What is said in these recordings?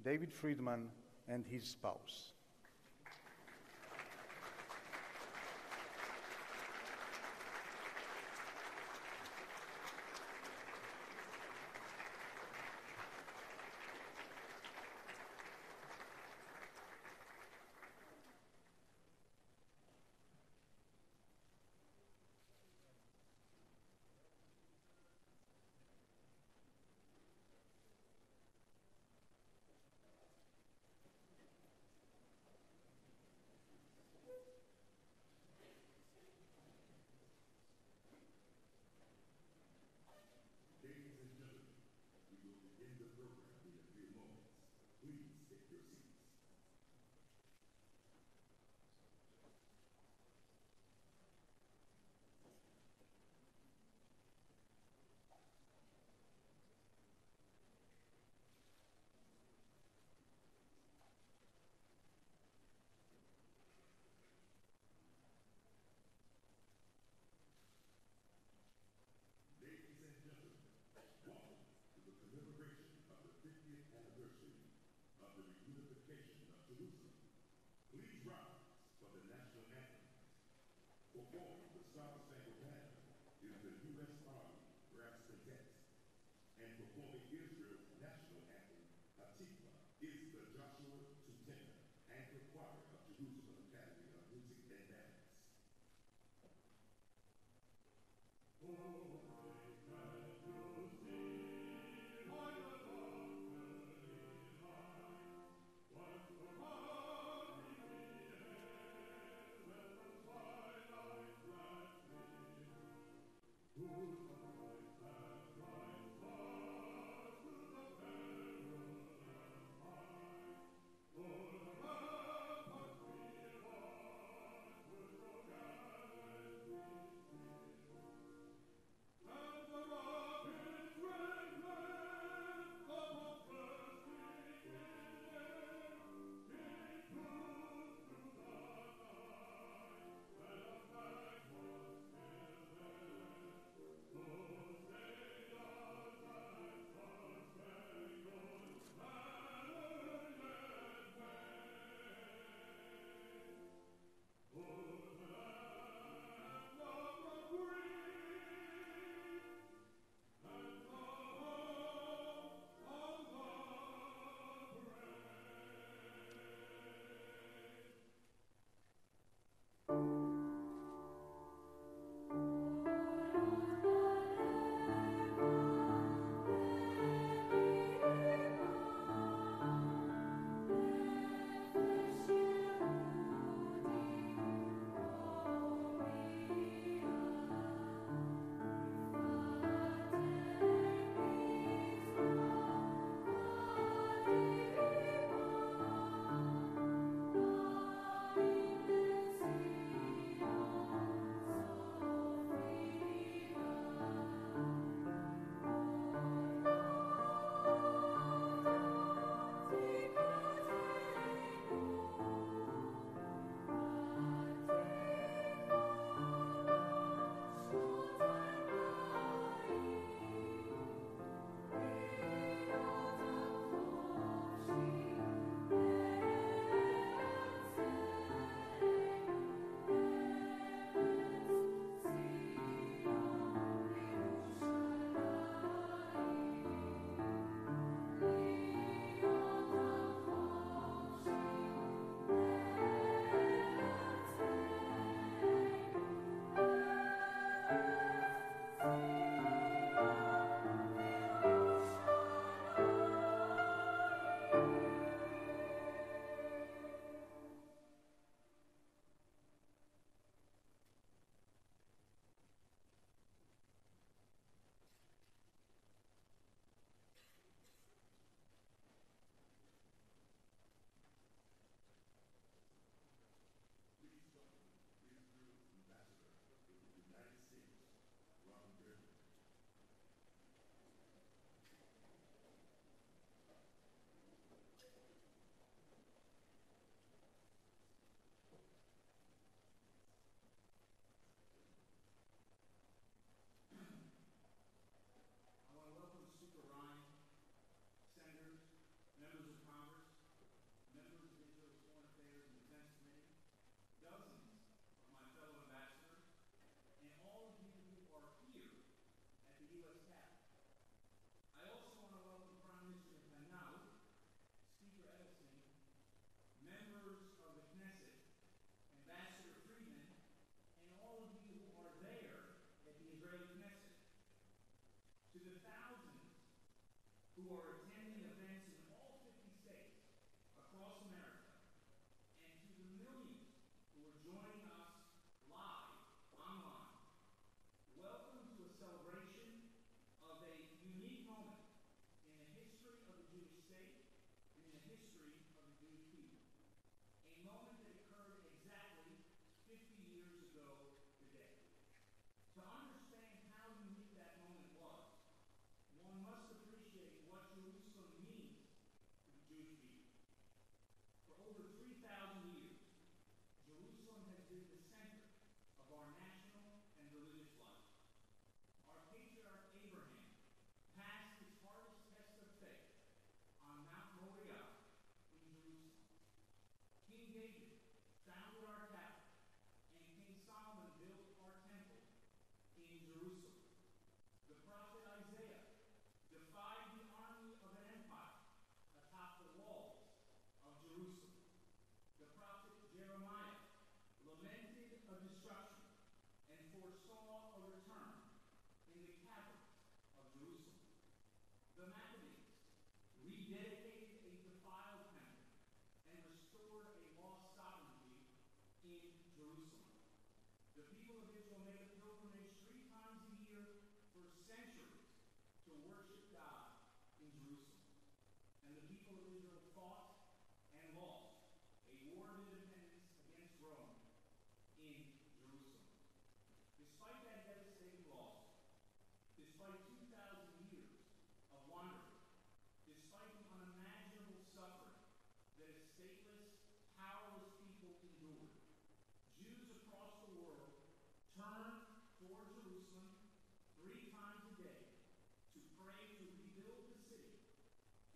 David Friedman, and his spouse. who are attending events in all 50 states across America, and to the millions who are joining us live online, welcome to a celebration of a unique moment in the history of the Jewish state and in the history of the Jewish people. A moment that occurred exactly 50 years ago today. To understand how unique that moment was, one must appreciate what Jerusalem means to the Jewish people. For over 3,000 years, Jerusalem has been the center of our national and religious life. Our patriarch Abraham passed his hardest test of faith on Mount Moriah in Jerusalem. King David founded our capital, and King Solomon built our temple in Jerusalem. The prophet Isaiah defied the army of an empire atop the walls of Jerusalem. The prophet Jeremiah lamented a destruction and foresaw a return in the caverns of Jerusalem. The Maccabees rededicated a defiled temple and restored a lost sovereignty in Jerusalem. The people of Israel made a pilgrimage 3 times a year for centuries to worship God in Jerusalem. And the people of Israel fought and lost a war of independence against Rome in Jerusalem. Despite that devastating loss, despite 2,000 years of wandering, despite the unimaginable suffering that a stateless, powerless people endured, Jews across the world turn toward Jerusalem 3 times a day to pray to rebuild the city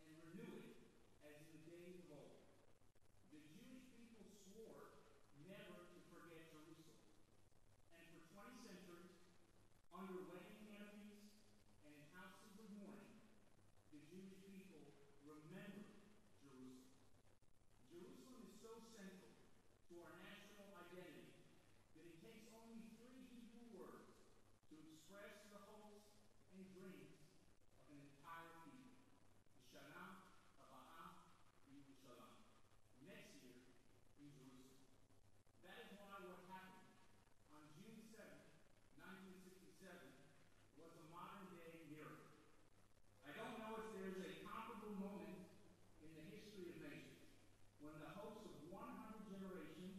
and renew it as in the days of old. The Jewish people swore never to forget Jerusalem. And for 20 centuries, under wedding canopies and in houses of mourning, the Jewish people remember Jerusalem. Jerusalem is so central to our national identity that it takes only 3 Hebrew words to express the hopes and dreams of an entire people. Shana Abaa Yirushalayim. Next year in Jerusalem. That is why what happened on June 7, 1967 was a modern-day miracle. I don't know if there's a comparable moment in the history of nations when the hopes of 100 generations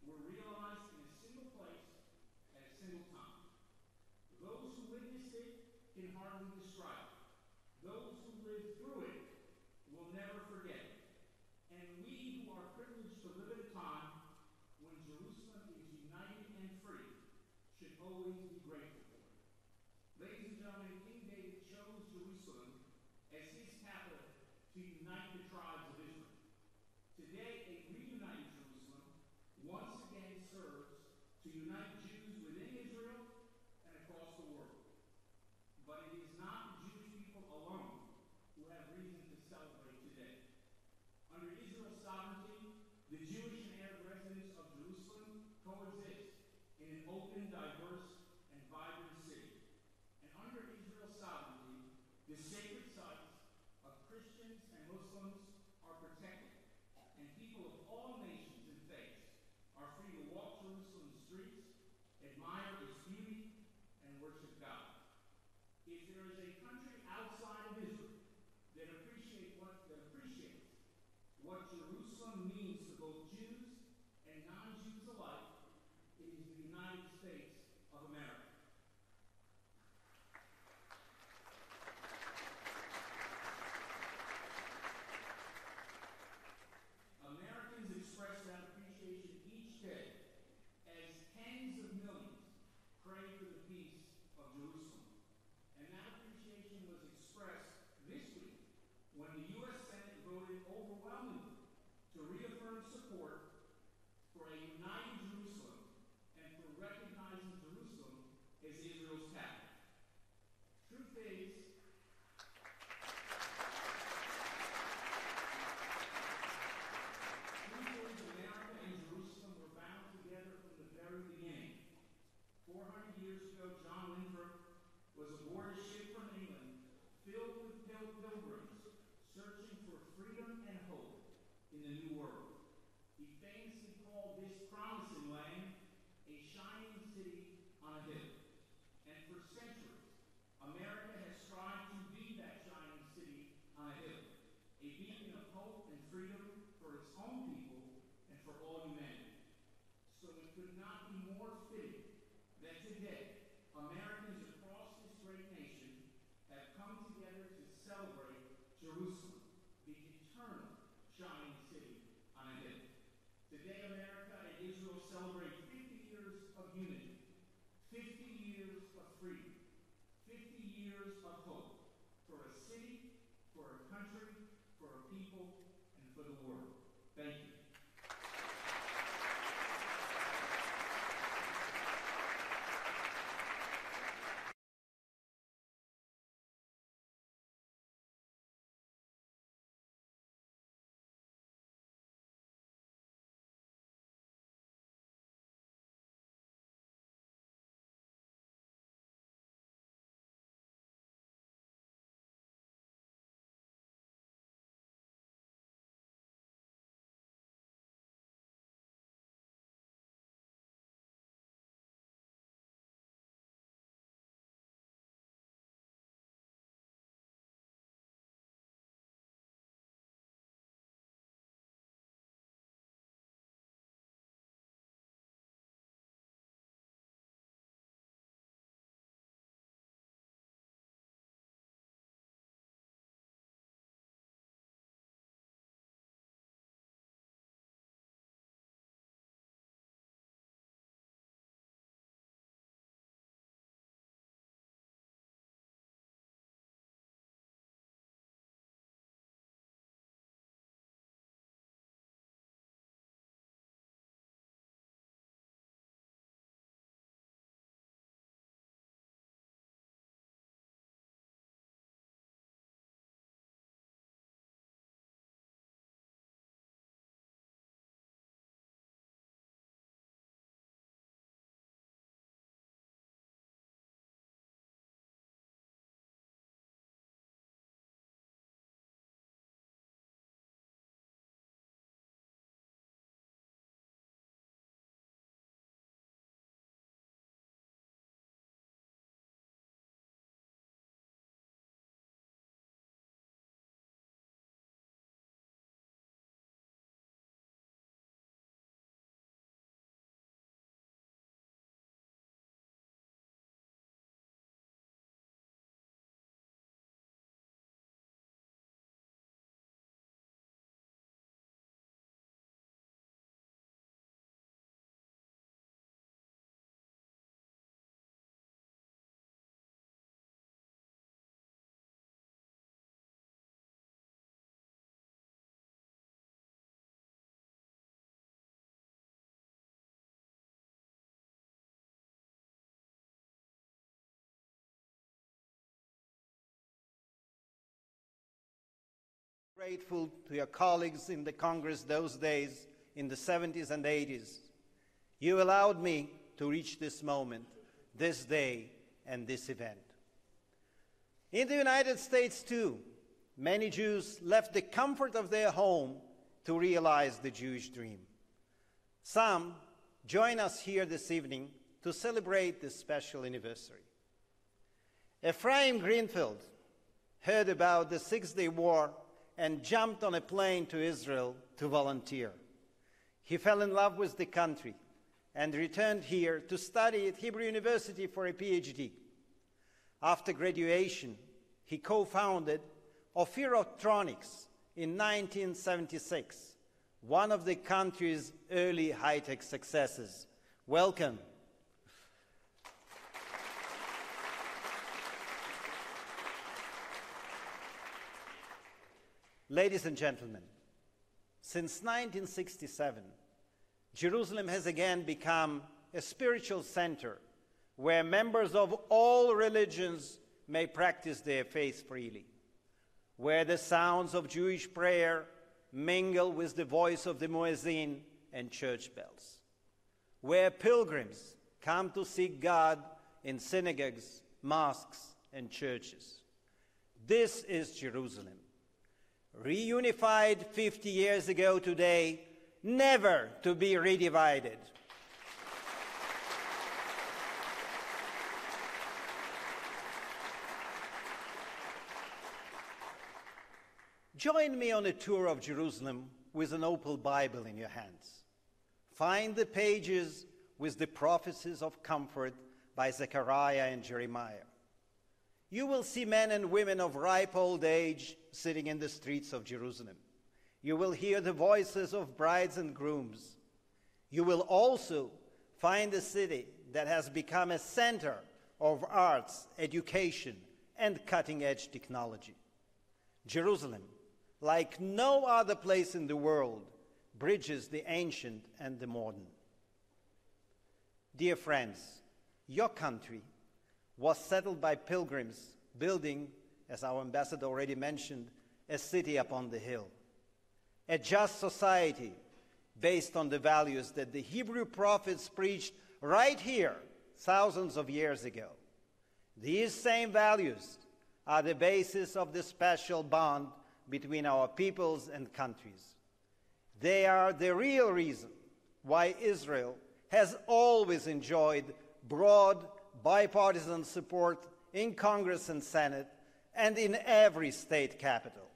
were realized in a single place at a single time. Those who witnessed it can hardly describe it. Those who lived through it will never forget it. And we who are privileged to live at a time when Jerusalem is united and free should always be grateful for it. Ladies and gentlemen, King David chose Jerusalem as his capital to unite the tribes of Israel. Today, a reunited Jerusalem once again serves to unite Jews within Israel and across the world. But it is not the Jewish people alone who have reason to celebrate today. Under Israel's sovereignty, the Jewish and Arab residents of Jerusalem coexist in an open, diverse, and vibrant city. And under Israel's sovereignty, the sacred sites of Christians and Muslims are protected, and people of all nations and faiths are free to walk Jerusalem's streets, admire its beauty, and worship God. If there is a country outside of Israel that appreciates what Jerusalem means to both Jews and non-Jews alike, it is the United States of America. Americans express that appreciation each day as tens of millions pray for the peace of Jerusalem. And that appreciation was expressed this week when the U.S. Senate voted overwhelmingly to reaffirm support for a united Jerusalem and for recognizing Jerusalem as Israel's capital. Truth is, America and Jerusalem were bound together from the very beginning. 400 years ago, John Winthrop was aboard a ship from England filled with pilgrims freedom for its own people and for all humanity. So it could not be more fitting that today, Americans across this great nation have come together to celebrate Jerusalem, the eternal shining city on a hill. Today, America and Israel celebrate 50 years of unity, 50 years of freedom, 50 years of hope for a city, for a country, for a people, and for the world. Thank you. Grateful to your colleagues in the Congress those days in the 70s and 80s. You allowed me to reach this moment, this day, and this event. In the United States, too, many Jews left the comfort of their home to realize the Jewish dream. Some join us here this evening to celebrate this special anniversary. Ephraim Greenfield heard about the Six-Day War and jumped on a plane to Israel to volunteer. He fell in love with the country and returned here to study at Hebrew University for a PhD. After graduation, he co-founded Ophirotronics in 1976, one of the country's early high-tech successes. Welcome. Ladies and gentlemen, since 1967, Jerusalem has again become a spiritual center where members of all religions may practice their faith freely, where the sounds of Jewish prayer mingle with the voice of the muezzin and church bells, where pilgrims come to seek God in synagogues, mosques, and churches. This is Jerusalem, reunified 50 years ago today, never to be redivided. Join me on a tour of Jerusalem with an opal Bible in your hands. Find the pages with the prophecies of comfort by Zechariah and Jeremiah. You will see men and women of ripe old age sitting in the streets of Jerusalem. You will hear the voices of brides and grooms. You will also find a city that has become a center of arts, education, and cutting-edge technology. Jerusalem, like no other place in the world, bridges the ancient and the modern. Dear friends, your country was settled by pilgrims building, as our ambassador already mentioned, a city upon the hill. A just society based on the values that the Hebrew prophets preached right here thousands of years ago. These same values are the basis of the special bond between our peoples and countries. They are the real reason why Israel has always enjoyed broad bipartisan support in Congress and Senate and in every state capital.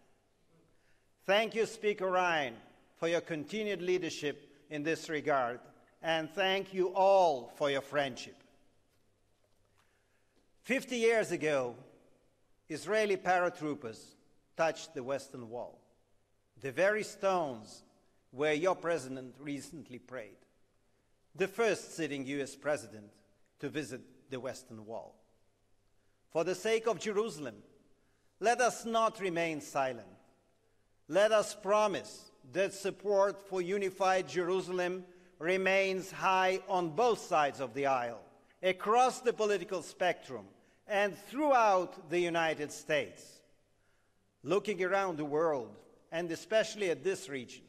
Thank you, Speaker Rahiyn, for your continued leadership in this regard, and thank you all for your friendship. 50 years ago, Israeli paratroopers touched the Western Wall, the very stones where your president recently prayed, the first sitting U.S. president to visit the Western Wall. For the sake of Jerusalem, let us not remain silent. Let us promise that support for unified Jerusalem remains high on both sides of the aisle, across the political spectrum, and throughout the United States. Looking around the world, and especially at this region,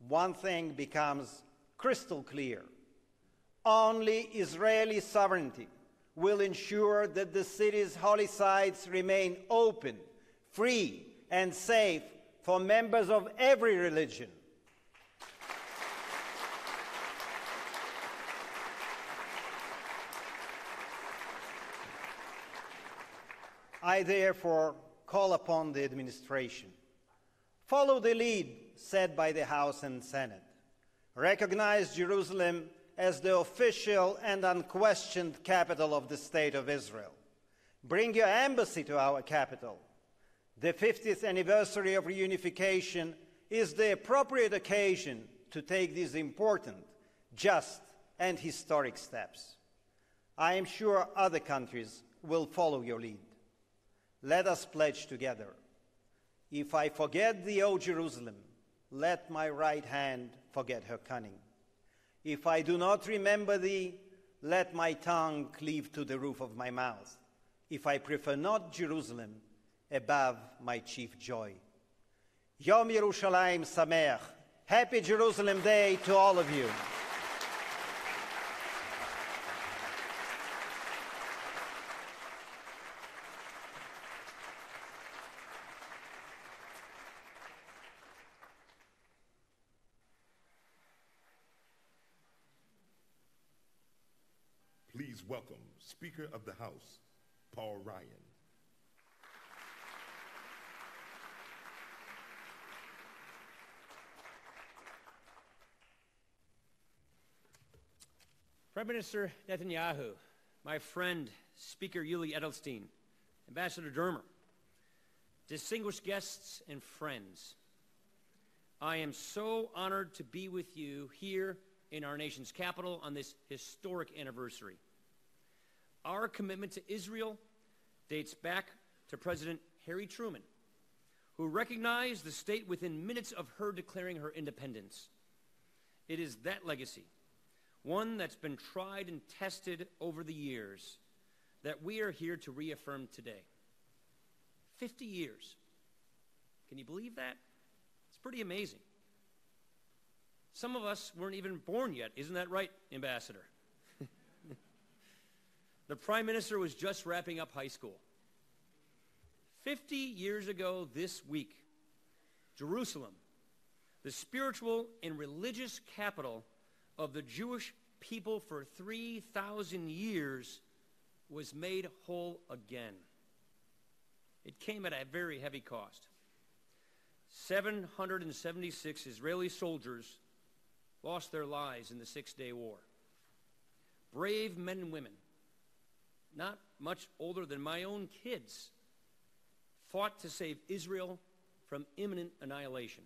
one thing becomes crystal clear. Only Israeli sovereignty will ensure that the city's holy sites remain open, free, and safe for members of every religion. I therefore call upon the administration. Follow the lead set by the House and Senate. Recognize Jerusalem as the official and unquestioned capital of the State of Israel. Bring your embassy to our capital. The 50th anniversary of reunification is the appropriate occasion to take these important, just, and historic steps. I am sure other countries will follow your lead. Let us pledge together. If I forget thee, O Jerusalem, let my right hand forget her cunning. If I do not remember thee, let my tongue cleave to the roof of my mouth. If I prefer not Jerusalem above my chief joy. Yom Yerushalayim Sameach. Happy Jerusalem Day to all of you. Please welcome Speaker of the House, Paul Rahiyn. Prime Minister Netanyahu, my friend, Speaker Yuli Edelstein, Ambassador Dermer, distinguished guests and friends, I am so honored to be with you here in our nation's capital on this historic anniversary. Our commitment to Israel dates back to President Harry Truman, who recognized the state within minutes of her declaring her independence. It is that legacy, one that's been tried and tested over the years, that we are here to reaffirm today. 50 years. Can you believe that? It's pretty amazing. Some of us weren't even born yet. Isn't that right, Ambassador? The Prime Minister was just wrapping up high school. 50 years ago this week, Jerusalem, the spiritual and religious capital of the Jewish people for 3,000 years, was made whole again. It came at a very heavy cost. 776 Israeli soldiers lost their lives in the Six-Day War. Brave men and women, not much older than my own kids, fought to save Israel from imminent annihilation.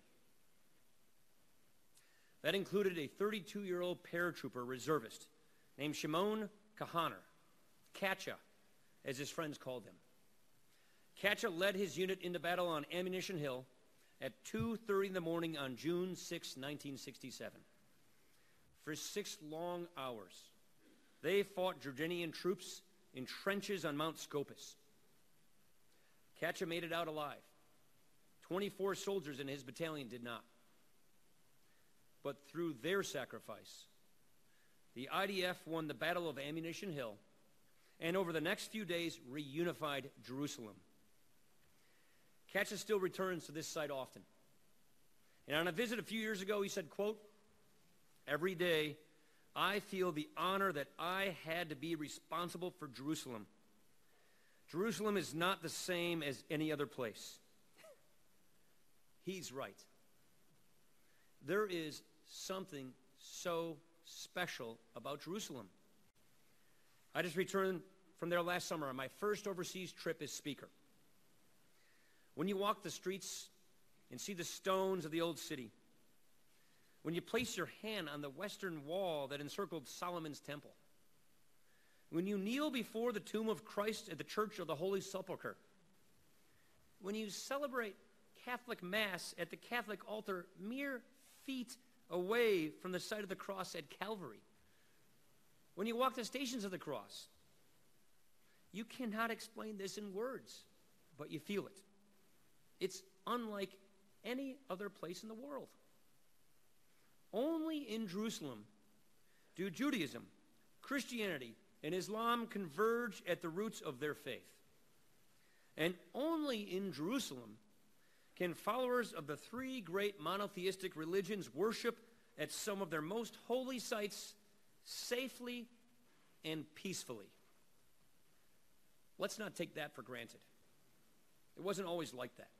That included a 32-year-old paratrooper reservist named Shimon Kahaner, Katcha, as his friends called him. Katcha led his unit into battle on Ammunition Hill at 2:30 in the morning on June 6, 1967. For 6 long hours, they fought Jordanian troops in trenches on Mount Scopus. Katcha made it out alive. 24 soldiers in his battalion did not. But through their sacrifice, the IDF won the Battle of Ammunition Hill and over the next few days reunified Jerusalem. Katcha still returns to this site often. And on a visit a few years ago, he said, quote, "Every day I feel the honor that I had to be responsible for Jerusalem. Jerusalem is not the same as any other place." He's right. There is something so special about Jerusalem. I just returned from there last summer on my first overseas trip as speaker. When you walk the streets and see the stones of the old city, when you place your hand on the western wall that encircled Solomon's temple, when you kneel before the tomb of Christ at the Church of the Holy Sepulchre, when you celebrate Catholic Mass at the Catholic altar mere feet away from the site of the cross at Calvary, when you walk the stations of the cross, you cannot explain this in words, but you feel it. It's unlike any other place in the world. Only in Jerusalem do Judaism, Christianity, and Islam converge at the roots of their faith. And only in Jerusalem can followers of the 3 great monotheistic religions worship at some of their most holy sites safely and peacefully. Let's not take that for granted. It wasn't always like that.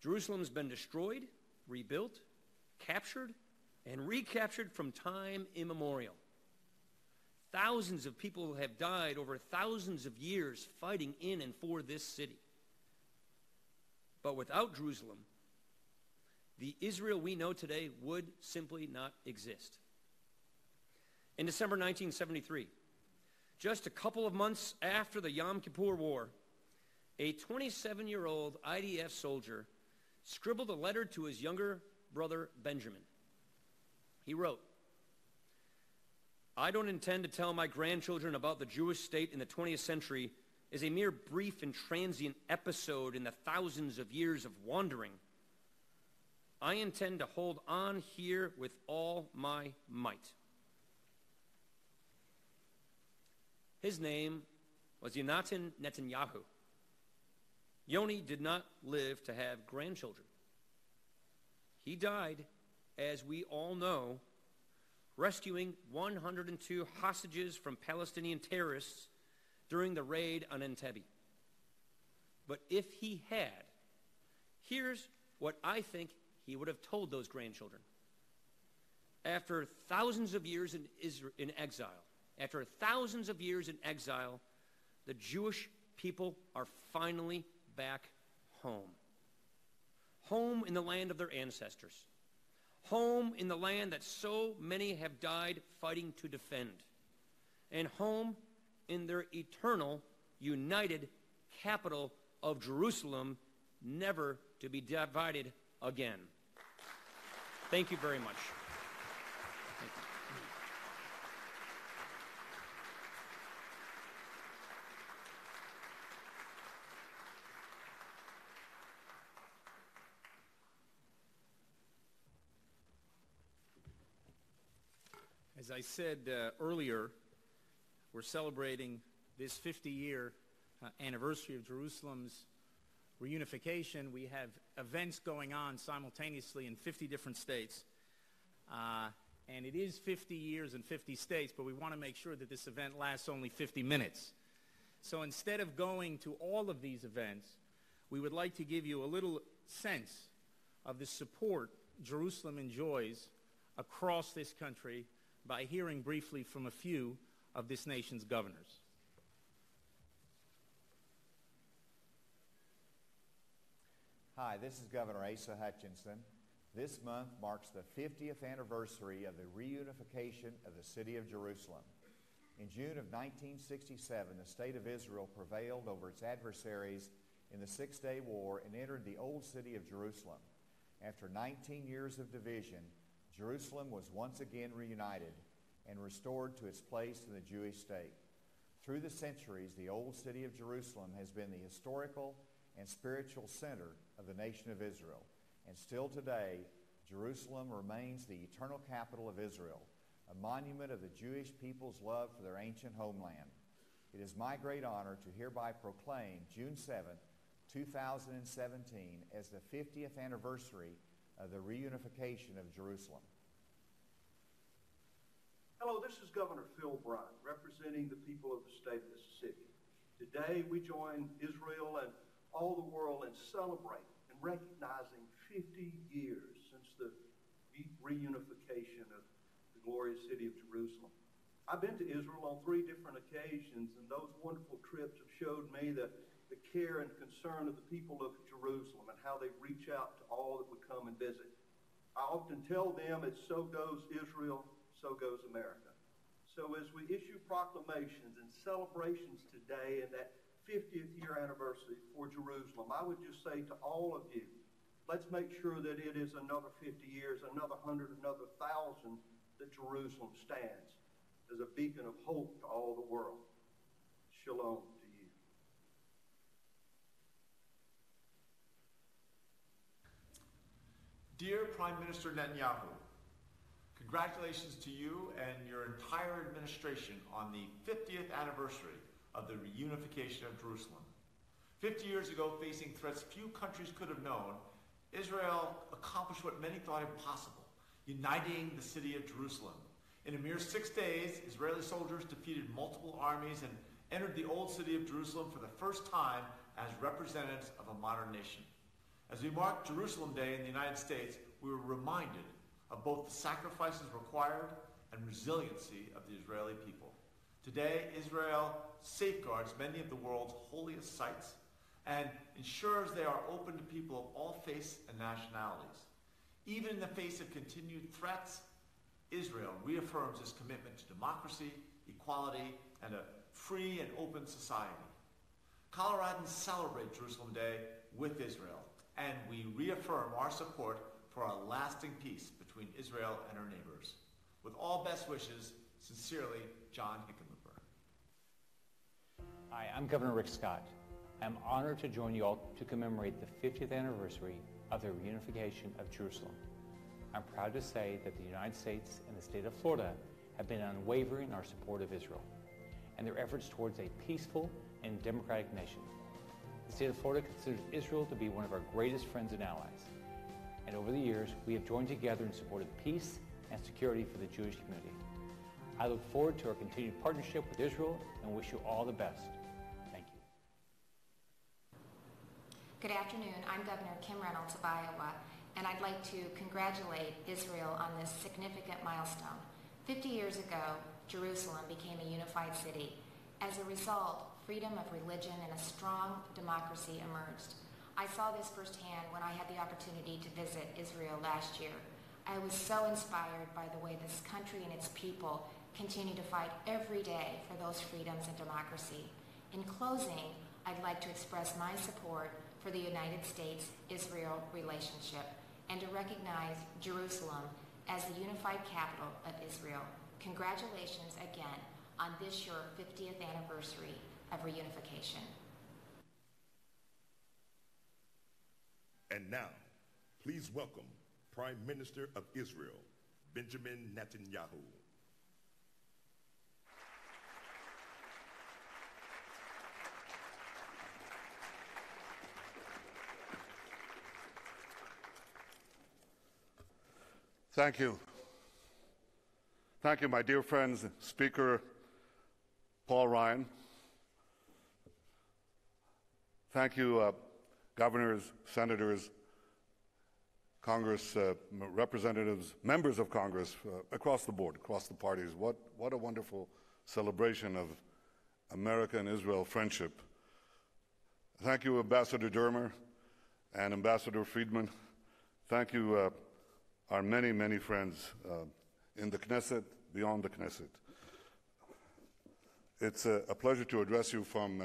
Jerusalem's been destroyed, rebuilt, captured, and recaptured from time immemorial. Thousands of people have died over thousands of years fighting in and for this city. But without Jerusalem, the Israel we know today would simply not exist. In December 1973, just a couple of months after the Yom Kippur War, a 27-year-old IDF soldier scribbled a letter to his younger brother Benjamin. He wrote, "I don't intend to tell my grandchildren about the Jewish state in the 20th century as a mere brief and transient episode in the thousands of years of wandering. I intend to hold on here with all my might." His name was Yonatan Netanyahu. Yoni did not live to have grandchildren. He died, as we all know, rescuing 102 hostages from Palestinian terrorists during the raid on Entebbe. But if he had, here's what I think he would have told those grandchildren. After thousands of years in exile, the Jewish people are finally back home. Home in the land of their ancestors. Home in the land that so many have died fighting to defend. And home in their eternal, united capital of Jerusalem, never to be divided again. Thank you very much. Thank you. As I said earlier, we're celebrating this 50-year anniversary of Jerusalem's reunification. We have events going on simultaneously in 50 different states. And it is 50 years and 50 states, but we want to make sure that this event lasts only 50 minutes. So instead of going to all of these events, we would like to give you a little sense of the support Jerusalem enjoys across this country by hearing briefly from a few of this nation's governors. Hi, this is Governor Asa Hutchinson. This month marks the 50th anniversary of the reunification of the city of Jerusalem. In June of 1967, the state of Israel prevailed over its adversaries in the Six-Day War and entered the old city of Jerusalem. After 19 years of division, Jerusalem was once again reunited and restored to its place in the Jewish state. Through the centuries, the old city of Jerusalem has been the historical and spiritual center of the nation of Israel. And still today, Jerusalem remains the eternal capital of Israel, a monument of the Jewish people's love for their ancient homeland. It is my great honor to hereby proclaim June 7th, 2017 as the 50th anniversary of the reunification of Jerusalem. Hello, this is Governor Phil Bryant, representing the people of the state of Mississippi. Today, we join Israel and all the world in celebrating and recognizing 50 years since the reunification of the glorious city of Jerusalem. I've been to Israel on 3 different occasions, and those wonderful trips have showed me the care and concern of the people of Jerusalem and how they reach out to all that would come and visit. I often tell them it's so goes Israel, so goes America. So as we issue proclamations and celebrations today in that 50th year anniversary for Jerusalem, I would just say to all of you, let's make sure that it is another 50 years, another 100, another 1,000 that Jerusalem stands as a beacon of hope to all the world. Shalom to you. Dear Prime Minister Netanyahu, congratulations to you and your entire administration on the 50th anniversary of the reunification of Jerusalem. 50 years ago, facing threats few countries could have known, Israel accomplished what many thought impossible, uniting the city of Jerusalem. In a mere 6 days, Israeli soldiers defeated multiple armies and entered the old city of Jerusalem for the first time as representatives of a modern nation. As we mark Jerusalem Day in the United States, we were reminded of both the sacrifices required and resiliency of the Israeli people. Today, Israel safeguards many of the world's holiest sites and ensures they are open to people of all faiths and nationalities. Even in the face of continued threats, Israel reaffirms its commitment to democracy, equality, and a free and open society. Coloradans celebrate Jerusalem Day with Israel, and we reaffirm our support for a lasting peace between Israel and her neighbors. With all best wishes, sincerely, John Hickenlooper. Hi, I'm Governor Rick Scott. I'm honored to join you all to commemorate the 50th anniversary of the reunification of Jerusalem. I'm proud to say that the United States and the state of Florida have been unwavering in our support of Israel and their efforts towards a peaceful and democratic nation. The state of Florida considers Israel to be one of our greatest friends and allies. And over the years, we have joined together in support of peace and security for the Jewish community. I look forward to our continued partnership with Israel and wish you all the best. Thank you. Good afternoon. I'm Governor Kim Reynolds of Iowa, and I'd like to congratulate Israel on this significant milestone. 50 years ago, Jerusalem became a unified city. As a result, freedom of religion and a strong democracy emerged. I saw this firsthand when I had the opportunity to visit Israel last year. I was so inspired by the way this country and its people continue to fight every day for those freedoms and democracy. In closing, I'd like to express my support for the United States-Israel relationship and to recognize Jerusalem as the unified capital of Israel. Congratulations again on this your 50th anniversary of reunification. And now, please welcome Prime Minister of Israel, Benjamin Netanyahu. Thank you. Thank you, my dear friends, Speaker Paul Ryan. Thank you, governors, senators, Congress representatives, members of Congress across the board, across the parties. What a wonderful celebration of America and Israel friendship. Thank you, Ambassador Dermer and Ambassador Friedman. Thank you, our many, many friends in the Knesset, beyond the Knesset. It's a pleasure to address you from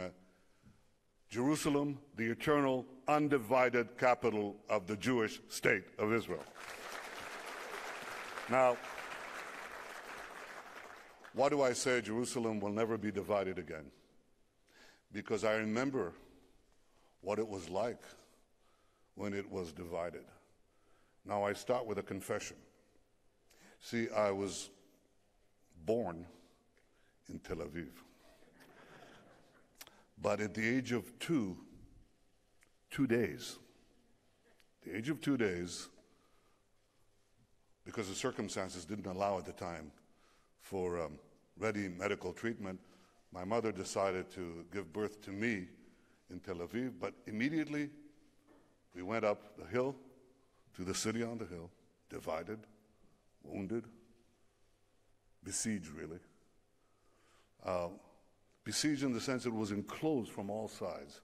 Jerusalem, the eternal, undivided capital of the Jewish state of Israel. Now, why do I say Jerusalem will never be divided again? Because I remember what it was like when it was divided. Now, I start with a confession. See, I was born in Tel Aviv. But at the age of 2 days, because the circumstances didn't allow at the time for ready medical treatment, my mother decided to give birth to me in Tel Aviv, but immediately we went up the hill to the city on the hill, divided, wounded, besieged really. Besieged in the sense it was enclosed from all sides.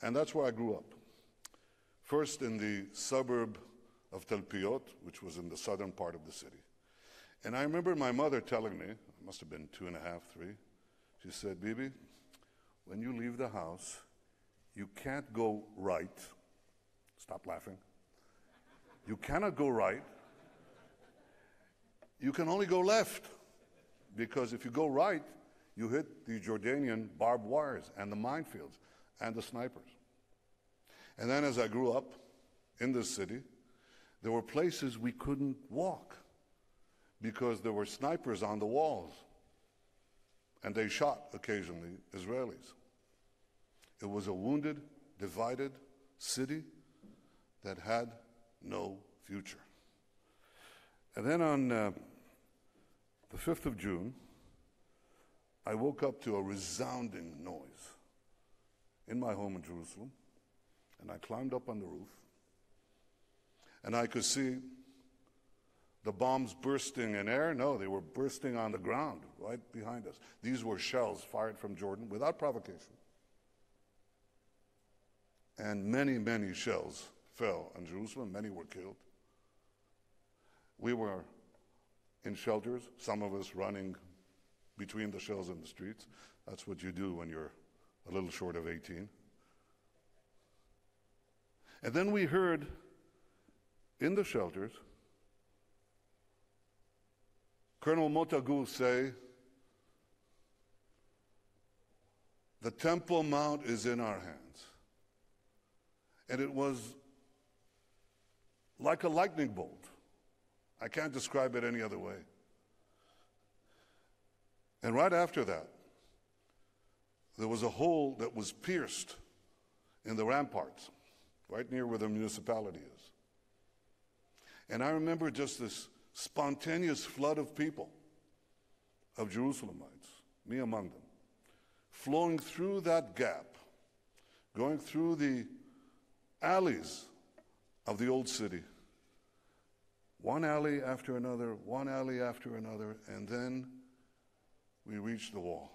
And that's where I grew up. First in the suburb of Talpiot, which was in the southern part of the city. And I remember my mother telling me, I must have been 2.5, 3, she said, Bibi, when you leave the house, you can't go right. Stop laughing. You cannot go right. You can only go left. Because if you go right, you hit the Jordanian barbed wires and the minefields and the snipers. And then as I grew up in this city, there were places we couldn't walk because there were snipers on the walls. And they shot, occasionally, Israelis. It was a wounded, divided city that had no future. And then on the 5th of June, I woke up to a resounding noise in my home in Jerusalem, and I climbed up on the roof, and I could see the bombs bursting in air. No, they were bursting on the ground right behind us. These were shells fired from Jordan without provocation. And many, many shells fell on Jerusalem. Many were killed. We were in shelters, some of us running between the shells in the streets. That's what you do when you're a little short of 18. And then we heard in the shelters Colonel Motagu say, the Temple Mount is in our hands. And it was like a lightning bolt. I can't describe it any other way. And right after that, there was a hole that was pierced in the ramparts, right near where the municipality is. And I remember just this spontaneous flood of people, of Jerusalemites, me among them, flowing through that gap, going through the alleys of the old city, one alley after another, one alley after another, and then we reached the wall.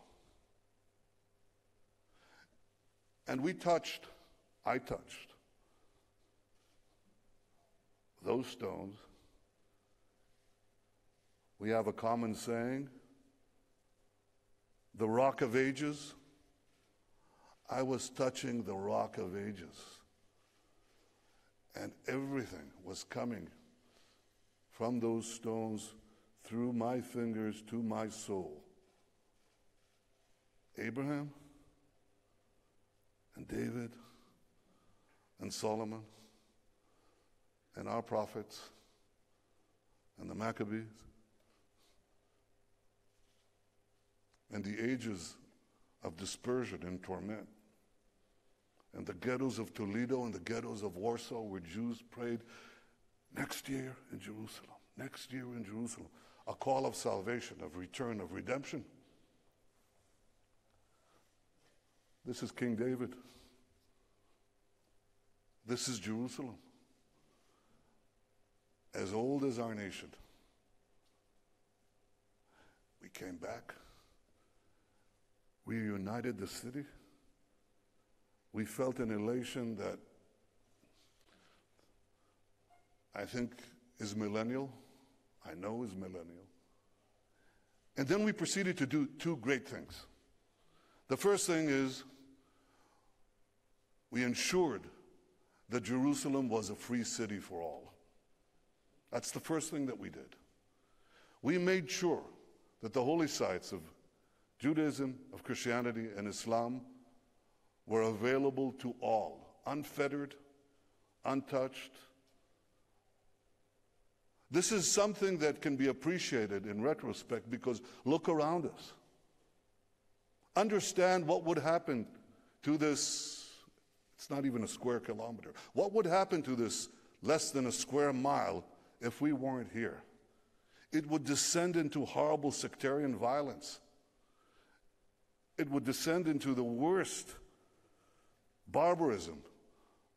And I touched those stones. We have a common saying, the Rock of Ages. I was touching the Rock of Ages. And everything was coming from those stones through my fingers to my soul. Abraham and David and Solomon and our prophets and the Maccabees and the ages of dispersion and torment and the ghettos of Toledo and the ghettos of Warsaw where Jews prayed, next year in Jerusalem, next year in Jerusalem, a call of salvation, of return, of redemption. This is King David. This is Jerusalem, as old as our nation. We came back. We united the city. We felt an elation that I think is millennial. I know is millennial. And then we proceeded to do two great things. The first thing is we ensured that Jerusalem was a free city for all. That's the first thing that we did. We made sure that the holy sites of Judaism, of Christianity, and Islam were available to all, unfettered, untouched. This is something that can be appreciated in retrospect because look around us. Understand what would happen to this, it's not even a square kilometer. What would happen to this less than a square mile if we weren't here? It would descend into horrible sectarian violence. It would descend into the worst barbarism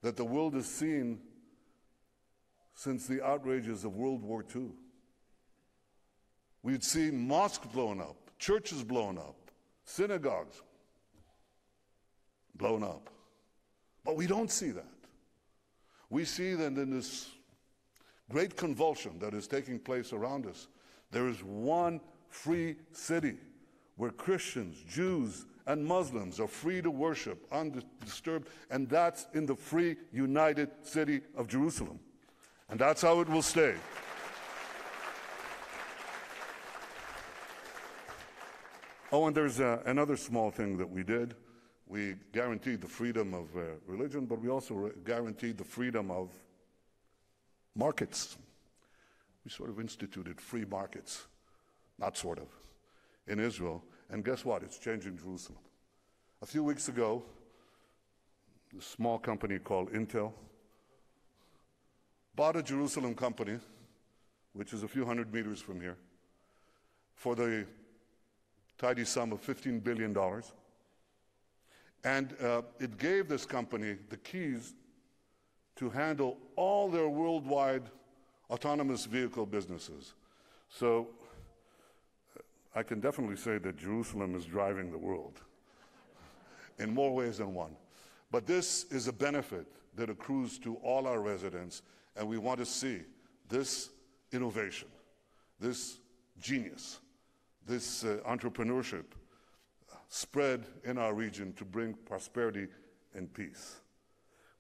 that the world has seen since the outrages of World War II. We'd see mosques blown up, churches blown up, synagogues blown up. But we don't see that. We see that in this great convulsion that is taking place around us, there is one free city where Christians, Jews, and Muslims are free to worship undisturbed, and that's in the free, united city of Jerusalem. And that's how it will stay. Oh, and there's another small thing that we did. We guaranteed the freedom of religion, but we also guaranteed the freedom of markets. We sort of instituted free markets, not sort of, in Israel. And guess what? It's changing Jerusalem. A few weeks ago, a small company called Intel bought a Jerusalem company, which is a few hundred meters from here, for the tidy sum of $15 billion. And it gave this company the keys to handle all their worldwide autonomous vehicle businesses. So I can definitely say that Jerusalem is driving the world in more ways than one. But this is a benefit that accrues to all our residents, and we want to see this innovation, this genius, this entrepreneurship spread in our region to bring prosperity and peace.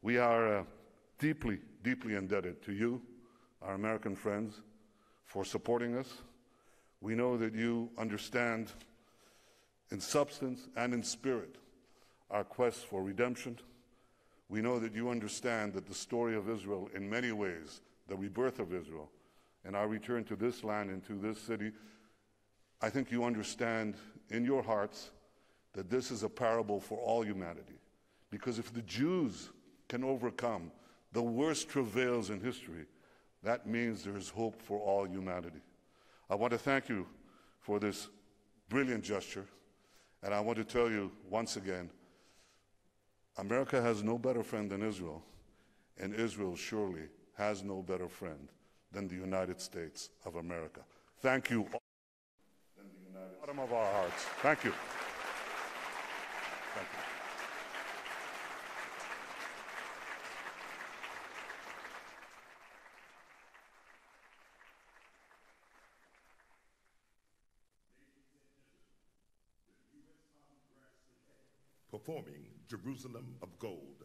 We are deeply, deeply indebted to you, our American friends, for supporting us. We know that you understand in substance and in spirit our quest for redemption. We know that you understand that the story of Israel, in many ways, the rebirth of Israel, and our return to this land and to this city, I think you understand in your hearts that this is a parable for all humanity. Because if the Jews can overcome the worst travails in history, that means there is hope for all humanity. I want to thank you for this brilliant gesture, and I want to tell you once again, America has no better friend than Israel, and Israel surely has no better friend than the United States of America. Thank you all. From the bottom of our hearts. Thank you. Thank you. Performing Jerusalem of Gold.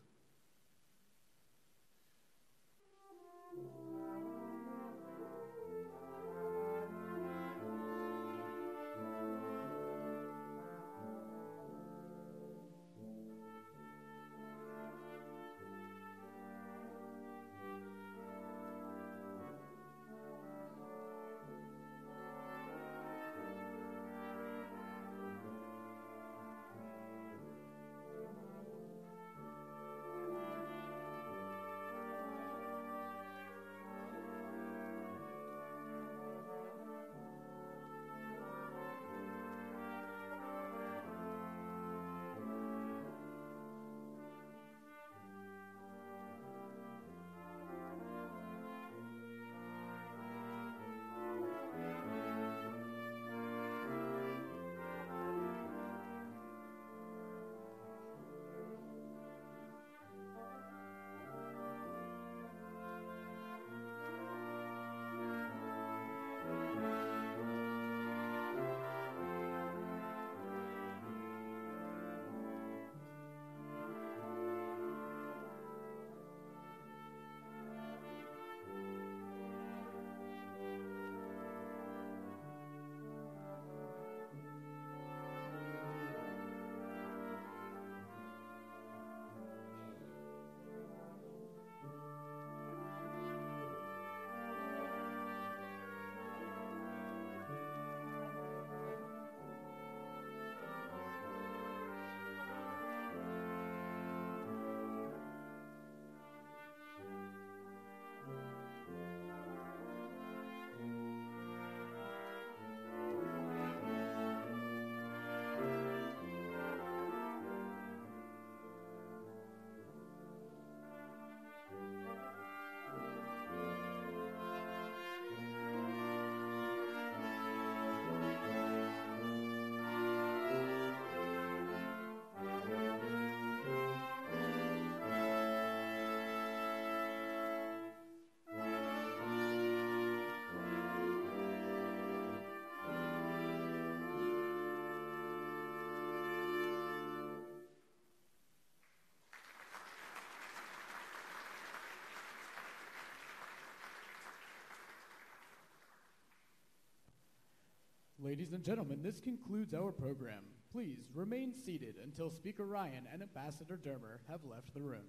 Ladies and gentlemen, this concludes our program. Please remain seated until Speaker Ráiyin and Ambassador Dermer have left the room.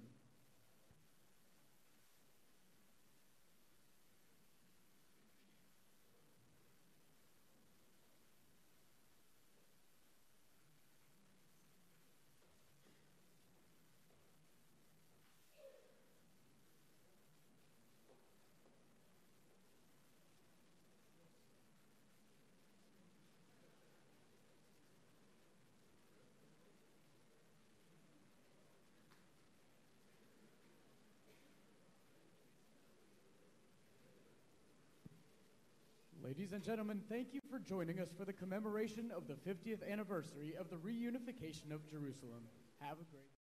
Ladies and gentlemen, thank you for joining us for the commemoration of the 50th anniversary of the reunification of Jerusalem. Have a great